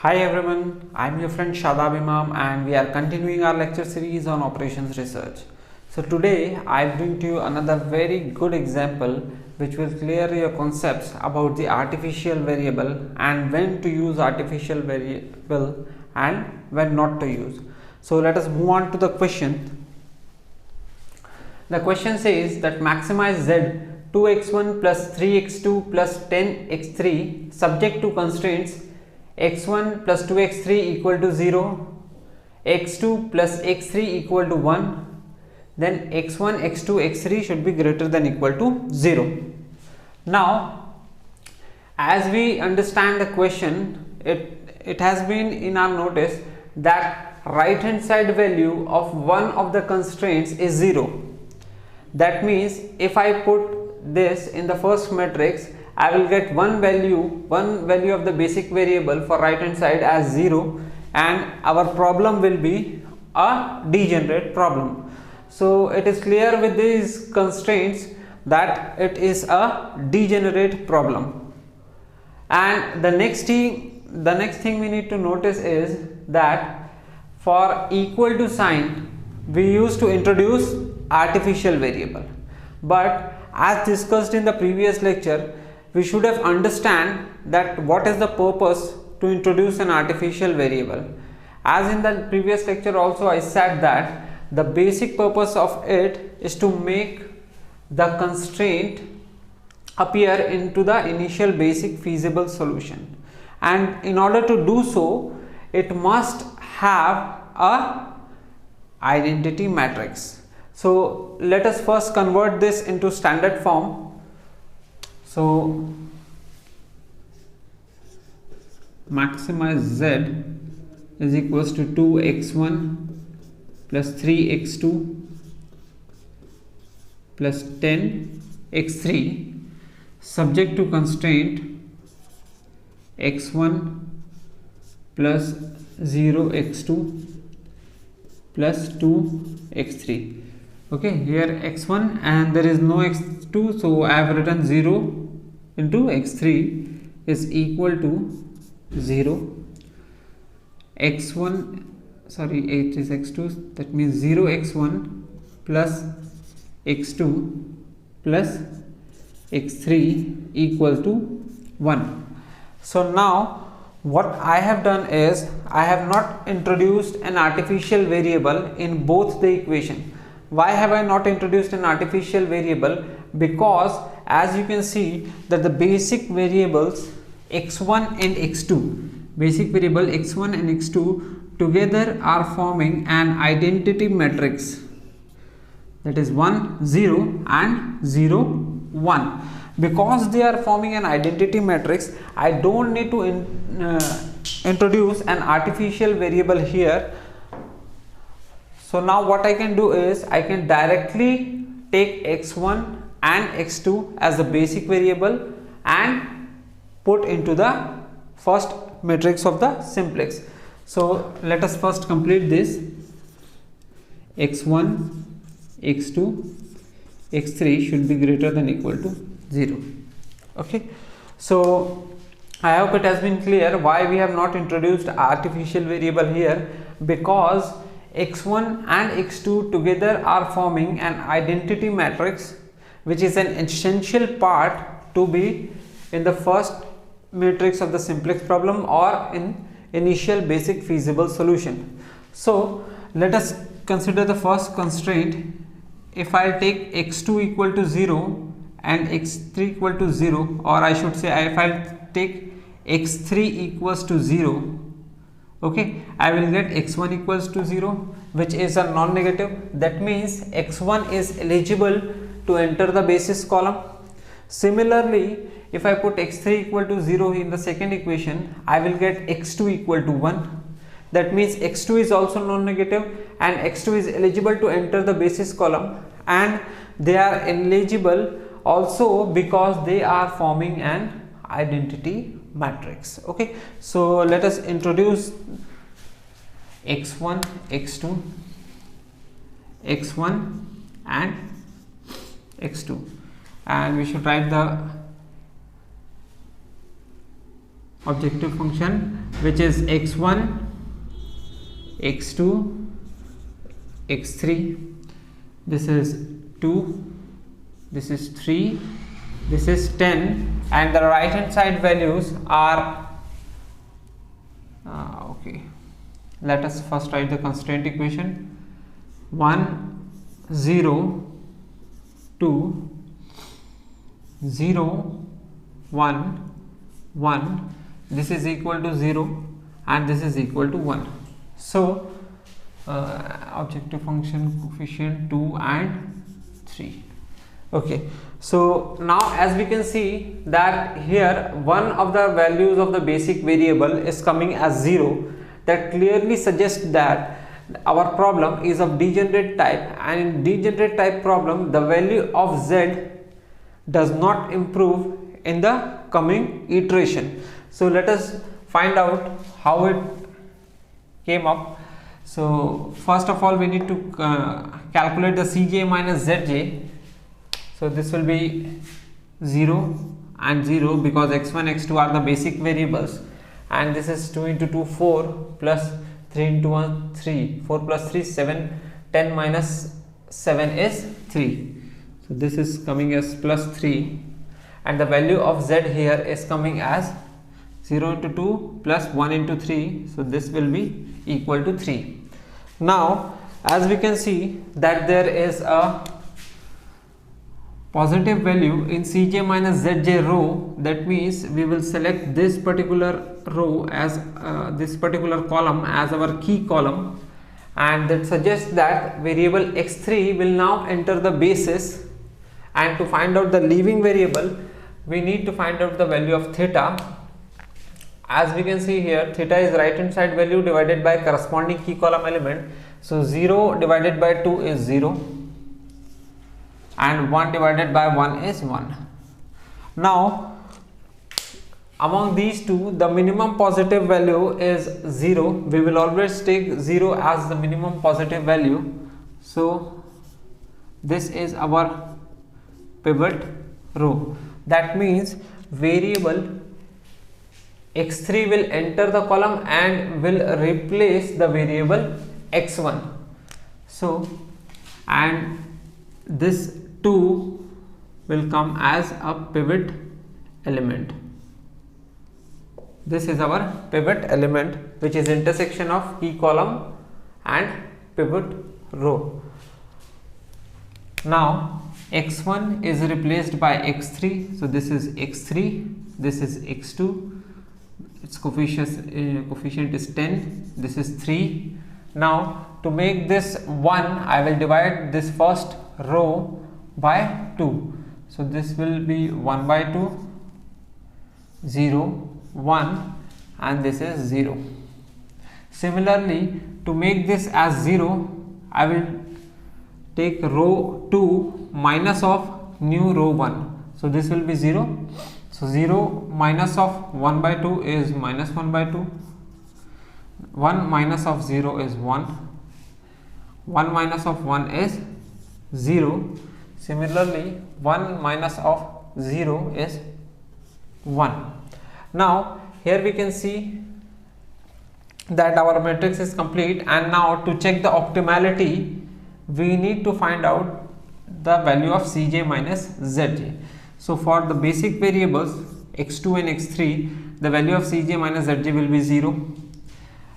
Hi everyone, I am your friend Shadab Imam and we are continuing our lecture series on operations research. So today I bring to you another very good example which will clear your concepts about the artificial variable and when to use artificial variable and when not to use. So let us move on to the question. The question says that maximize z 2x1 plus 3x2 plus 10x3 subject to constraints x1 plus 2x3 equal to 0, x2 plus x3 equal to 1, then x1, x2, x3 should be greater than equal to 0. Now, as we understand the question, it has been in our notice that right hand side value of one of the constraints is 0. That means if I put this in the first matrix, I will get one value of the basic variable for right hand side as 0 and our problem will be a degenerate problem. So it is clear with these constraints that it is a degenerate problem. And the next thing we need to notice is that for equal to sign we used to introduce artificial variable, but as discussed in the previous lecture, we should have understand that what is the purpose to introduce an artificial variable. As in the previous lecture also I said that the basic purpose of it is to make the constraint appear into the initial basic feasible solution, and in order to do so it must have a identity matrix. So let us first convert this into standard form. So maximize z is equals to 2x1 plus 3x2 plus 10x3 subject to constraint x1 plus 0x2 plus 2x3. Okay, here x1 and there is no x2, so I have written 0 into x3 is equal to 0. x1, sorry, it is x2, that means 0 x1 plus x2 plus x3 equal to 1. So now what I have done is I have not introduced an artificial variable in both the equation. Why have I not introduced an artificial variable? Because as you can see that the basic variables x1 and x2, basic variable x1 and x2 together are forming an identity matrix, that is 1 0 and 0 1. Because they are forming an identity matrix, I don't need to introduce an artificial variable here. So now what I can do is I can directly take x1 and x2 as the basic variable and put into the first matrix of the simplex. So let us first complete this. x1, x2, x3 should be greater than equal to 0. Okay, so I hope it has been clear why we have not introduced artificial variable here, because x1 and x2 together are forming an identity matrix which is an essential part to be in the first matrix of the simplex problem or in initial basic feasible solution. So let us consider the first constraint. If I take x2 equal to 0 and x3 equal to 0, or I should say if I take x3 equals to 0, okay, I will get x1 equals to 0, which is a non-negative. That means x1 is eligible to enter the basis column. Similarly, if I put x3 equal to 0 in the second equation, I will get x2 equal to 1. That means x2 is also non-negative and x2 is eligible to enter the basis column, and they are eligible also because they are forming an identity matrix. Okay, so let us introduce x1, x2, x1 and x2, and we should write the objective function, which is x1, x2, x3. This is 2, this is 3, this is 10, and the right hand side values are okay, let us first write the constraint equation. 1, 0, 2, 0, 1, 1. This is equal to 0 and this is equal to 1. So objective function coefficient 2 and 3. Okay, so now as we can see that here one of the values of the basic variable is coming as 0. That clearly suggests that our problem is of degenerate type, and in degenerate type problem the value of z does not improve in the coming iteration. So let us find out how it came up. So first of all we need to calculate the Cj minus Zj. So this will be 0 and 0 because x1 x2 are the basic variables, and this is 2 into 2 4 plus 3 into 1 3, 4 plus 3 7, 10 minus 7 is 3. So this is coming as plus 3, and the value of z here is coming as 0 into 2 plus 1 into 3. So this will be equal to 3. Now as we can see that there is a positive value in Cj minus Zj row. That means we will select this particular row as this particular column as our key column, and that suggests that variable x3 will now enter the basis. And to find out the leaving variable, we need to find out the value of theta. As we can see here, theta is right hand side value divided by corresponding key column element. So 0 divided by 2 is 0 and 1 divided by 1 is 1. Now among these two, the minimum positive value is 0. We will always take 0 as the minimum positive value. So this is our pivot row. That means variable x3 will enter the column and will replace the variable x1. So and this 2 will come as a pivot element. This is our pivot element, which is intersection of key column and pivot row. Now x1 is replaced by x3. So this is x3, this is x2, its coefficient is 10, this is 3. Now to make this 1, I will divide this first row by 2. So this will be 1 by 2, 0, 1, and this is 0. Similarly, to make this as 0, I will take row 2 minus of new row 1. So this will be 0. So 0 minus of 1 by 2 is minus 1 by 2. 1 minus of 0 is 1. 1 minus of 1 is 0. Similarly, 1 minus of 0 is 1. Now here we can see that our matrix is complete, and now to check the optimality we need to find out the value of Cj minus Zj. So for the basic variables x2 and x3, the value of Cj minus Zj will be 0.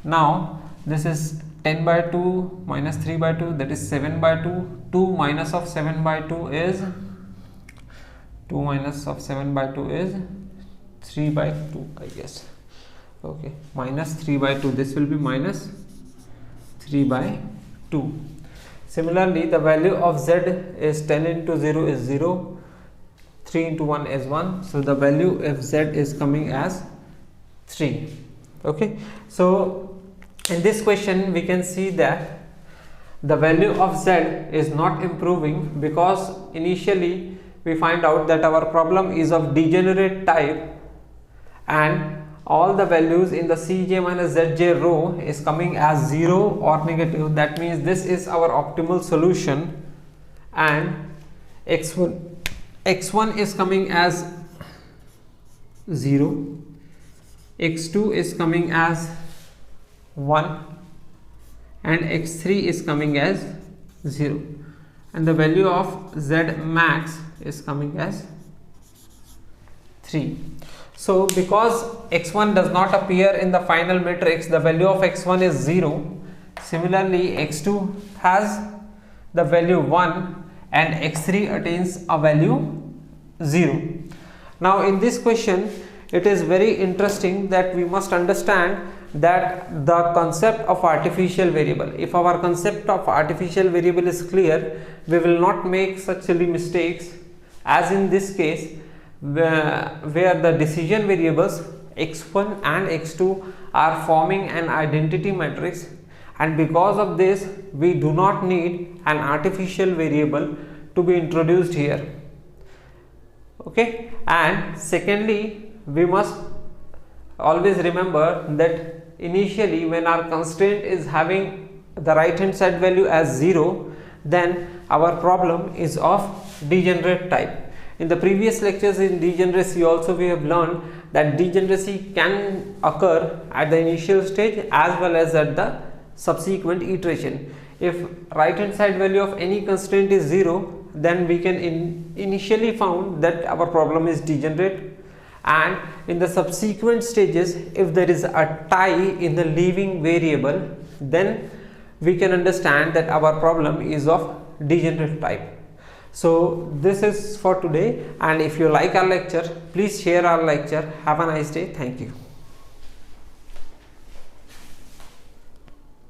Now this is 10 by 2 minus 3 by 2, that is 7 by 2. 2 minus of 7 by 2 is 2 minus of 7 by 2 is 3 by 2, I guess. Okay, minus 3 by 2, this will be minus 3 by 2. Similarly, the value of z is 10 into 0 is 0, 3 into 1 is 1. So the value of z is coming as 3. Okay, so in this question we can see that the value of z is not improving, because initially we find out that our problem is of degenerate type and all the values in the Cj minus Zj row is coming as 0 or negative. That means this is our optimal solution, and x1 is coming as 0, x2 is coming as 1 and x3 is coming as 0, and the value of z max is coming as 3. So because x1 does not appear in the final matrix, the value of x1 is 0. Similarly, x2 has the value 1 and x3 attains a value 0. Now in this question, it is very interesting that we must understand that the concept of artificial variable. If our concept of artificial variable is clear, we will not make such silly mistakes as in this case, where the decision variables x1 and x2 are forming an identity matrix, and because of this we do not need an artificial variable to be introduced here. Okay, and secondly, we must always remember that initially when our constraint is having the right hand side value as 0, then our problem is of degenerate type. In the previous lectures in degeneracy also we have learned that degeneracy can occur at the initial stage as well as at the subsequent iteration. If right hand side value of any constraint is 0, then we can initially found that our problem is degenerate, and in the subsequent stages if there is a tie in the leaving variable, then we can understand that our problem is of degenerate type. So this is for today, and if you like our lecture, please share our lecture. Have a nice day. Thank you.